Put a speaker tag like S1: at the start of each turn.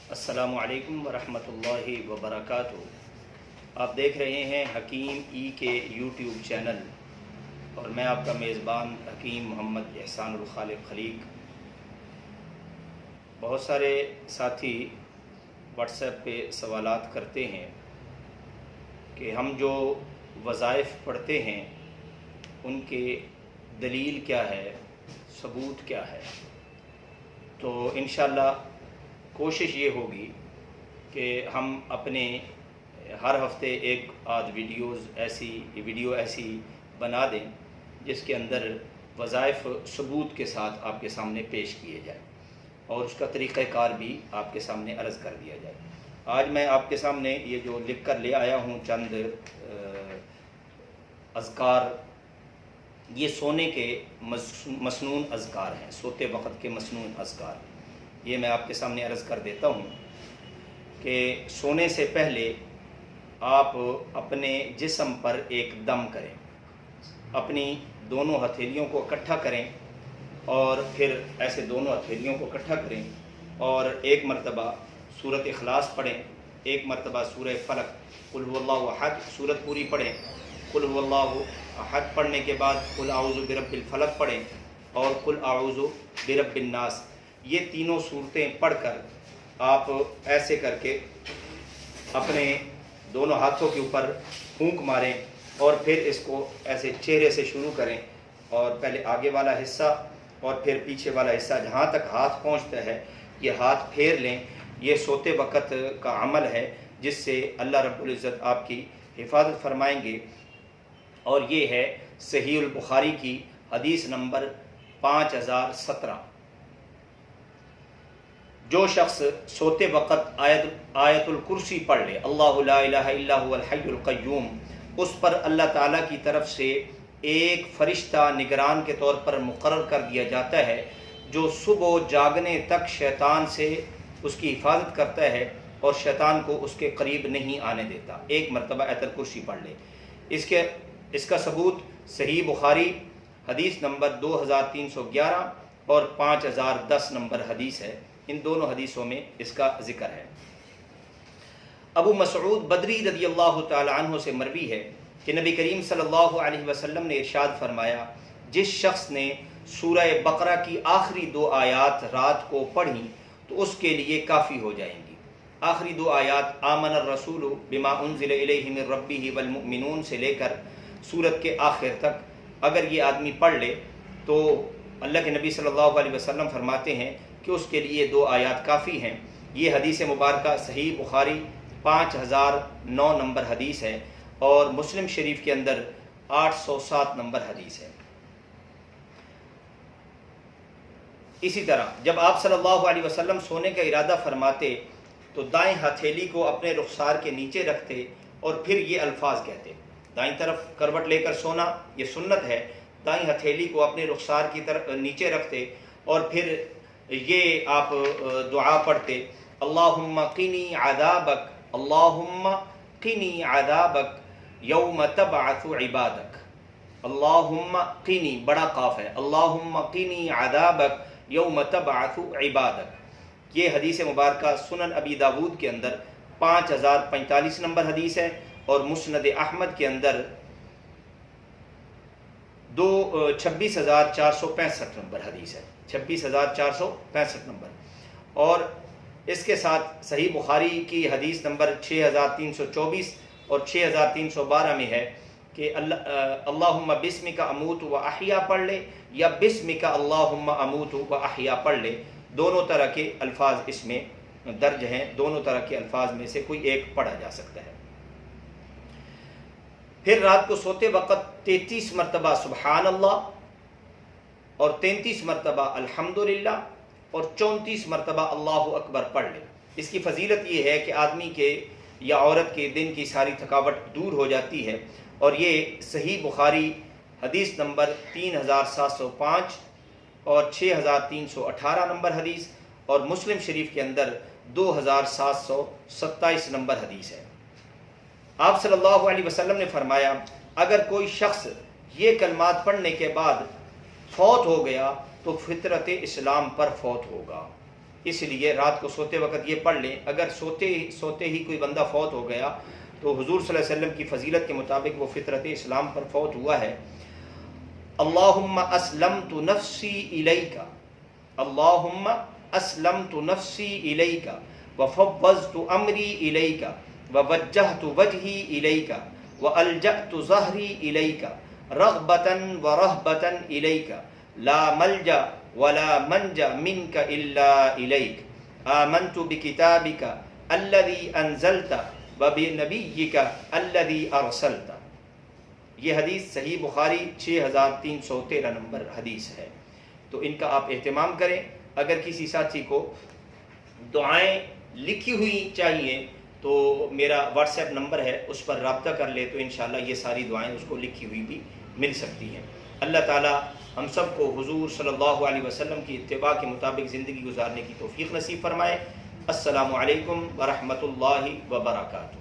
S1: السلام علیکم ورحمۃ اللہ وبرکاتہ۔ آپ دیکھ رہے ہیں حکیم ای کے یوٹیوب چینل، اور میں آپ کا میزبان حکیم محمد احسان الخالق خلیق۔ بہت سارے ساتھی واٹس ایپ پہ سوالات کرتے ہیں کہ ہم جو وظائف پڑھتے ہیں ان کے دلیل کیا ہے، ثبوت کیا ہے۔ تو انشاءاللہ کوشش یہ ہوگی کہ ہم اپنے ہر ہفتے ایک آدھ ویڈیو ایسی بنا دیں جس کے اندر وظائف ثبوت کے ساتھ آپ کے سامنے پیش کیے جائیں، اور اس کا طریقہ کار بھی آپ کے سامنے عرض کر دیا جائے۔ آج میں آپ کے سامنے یہ جو لکھ کر لے آیا ہوں چند اذکار، یہ سونے کے مسنون اذکار ہیں، سوتے وقت کے مسنون اذکار۔ یہ میں آپ کے سامنے عرض کر دیتا ہوں کہ سونے سے پہلے آپ اپنے جسم پر ایک دم کریں، اپنی دونوں ہتھیلیوں کو اکٹھا کریں، اور پھر ایسے دونوں ہتھیلیوں کو اکٹھا کریں اور ایک مرتبہ سورۃ اخلاص پڑھیں، ایک مرتبہ سورہ فلق، قل هو اللہ احد سورت پوری پڑھیں، قل هو اللہ احد پڑھنے کے بعد قل اعوذ برب الفلق پڑھیں، اور قل اعوذ برب الناس۔ یہ تینوں صورتیں پڑھ کر آپ ایسے کر کے اپنے دونوں ہاتھوں کے اوپر پھونک ماریں، اور پھر اس کو ایسے چہرے سے شروع کریں، اور پہلے آگے والا حصہ اور پھر پیچھے والا حصہ، جہاں تک ہاتھ پہنچتا ہے یہ ہاتھ پھیر لیں۔ یہ سوتے وقت کا عمل ہے جس سے اللہ رب العزت آپ کی حفاظت فرمائیں گے، اور یہ ہے صحیح البخاری کی حدیث نمبر 5017۔ جو شخص سوتے وقت آیت الکرسی پڑھ لے، اللہ لا الہ الا هو الحی القیوم، اس پر اللہ تعالیٰ کی طرف سے ایک فرشتہ نگران کے طور پر مقرر کر دیا جاتا ہے، جو صبح جاگنے تک شیطان سے اس کی حفاظت کرتا ہے اور شیطان کو اس کے قریب نہیں آنے دیتا۔ ایک مرتبہ آیت الکرسی پڑھ لے۔ اس کا ثبوت صحیح بخاری حدیث نمبر 2311 اور 5010 نمبر حدیث ہے۔ ان دونوں حدیثوں میں اس کا ذکر ہے۔ ابو مسعود بدری رضی اللہ تعالی عنہ سے مروی ہے کہ نبی کریم صلی اللہ علیہ وسلم نے ارشاد فرمایا، جس شخص نے سورہ بقرہ کی آخری 2 آیات رات کو پڑھی تو اس کے لیے کافی ہو جائیں گی۔ آخری 2 آیات آمن الرسول بما انزل الیہ من ربہ والمؤمنون سے لے کر سورت کے آخر تک اگر یہ آدمی پڑھ لے تو اللہ کے نبی صلی اللہ علیہ وسلم فرماتے ہیں کہ اس کے لیے 2 آیات کافی ہیں۔ یہ حدیث مبارکہ صحیح بخاری 5009 نمبر حدیث ہے، اور مسلم شریف کے اندر 807 نمبر حدیث ہے۔ اسی طرح جب آپ صلی اللہ علیہ وسلم سونے کا ارادہ فرماتے تو دائیں ہتھیلی کو اپنے رخسار کے نیچے رکھتے اور پھر یہ الفاظ کہتے۔ دائیں طرف کروٹ لے کر سونا یہ سنت ہے، دائیں ہتھیلی کو اپنے رخسار کی طرف نیچے رکھتے اور پھر یہ آپ دعا پڑھتے، اللہم قنی عذابک، اللہم قنی عذابک یوم تبعث عبادک۔ اللہم قنی، بڑا قاف ہے، اللہم قنی عذابک یوم تبعث عبادک۔ یہ حدیث مبارکہ سنن ابی داود کے اندر 5045 نمبر حدیث ہے، اور مسند احمد کے اندر 26465 نمبر حدیث ہے، 26465 نمبر۔ اور اس کے ساتھ صحیح بخاری کی حدیث نمبر 6324 اور 6312 میں ہے کہ اللہم بسمک اموت و احیا پڑھ لے، یا بسمک اللہم اموت و احیا پڑھ لے۔ دونوں طرح کے الفاظ اس میں درج ہیں، دونوں طرح کے الفاظ میں سے کوئی ایک پڑھا جا سکتا ہے۔ پھر رات کو سوتے وقت 33 مرتبہ سبحان اللہ اور 33 مرتبہ الحمدللہ اور 34 مرتبہ اللہ اکبر پڑھ لے۔ اس کی فضیلت یہ ہے کہ آدمی کے یا عورت کے دن کی ساری تھکاوٹ دور ہو جاتی ہے، اور یہ صحیح بخاری حدیث نمبر 3705 اور 6318 نمبر حدیث، اور مسلم شریف کے اندر 2727 نمبر حدیث ہے۔ آپ صلی اللہ علیہ وسلم نے فرمایا، اگر کوئی شخص یہ کلمات پڑھنے کے بعد فوت ہو گیا تو فطرت اسلام پر فوت ہوگا. اس لیے رات کو سوتے وقت یہ پڑھ لیں. اگر سوتے ہی کوئی بندہ فوت ہو گیا تو حضور صلی اللہ علیہ وسلم کی فضیلت کے مطابق وہ فطرت اسلام پر فوت ہوا ہے. اللہم اسلمت نفسی الیک، اللہم اسلمت نفسی الیک وفوضت امری الیک ووجہت وجہی الیک والجأت ظہری الیک رغبتا ورہبتا الیک لا ملجا ولا منجا منک الا الیک آمنت بکتابک الذی انزلت وبنبیک الذی ارسلت. یہ حدیث صحیح بخاری 6313 نمبر حدیث ہے. تو ان کا آپ اہتمام کریں. اگر کسی ساتھی کو دعائیں لکھی ہوئی چاہیے تو میرا واٹس ایپ نمبر ہے، اس پر رابطہ کر لے تو انشاءاللہ یہ ساری دعائیں اس کو لکھی ہوئی بھی مل سکتی ہیں. اللہ تعالی ہم سب کو حضور صلی اللہ علیہ وسلم کی اتباع کے مطابق زندگی گزارنے کی توفیق نصیب فرمائے. السلام علیکم ورحمۃ اللہ وبرکاتہ.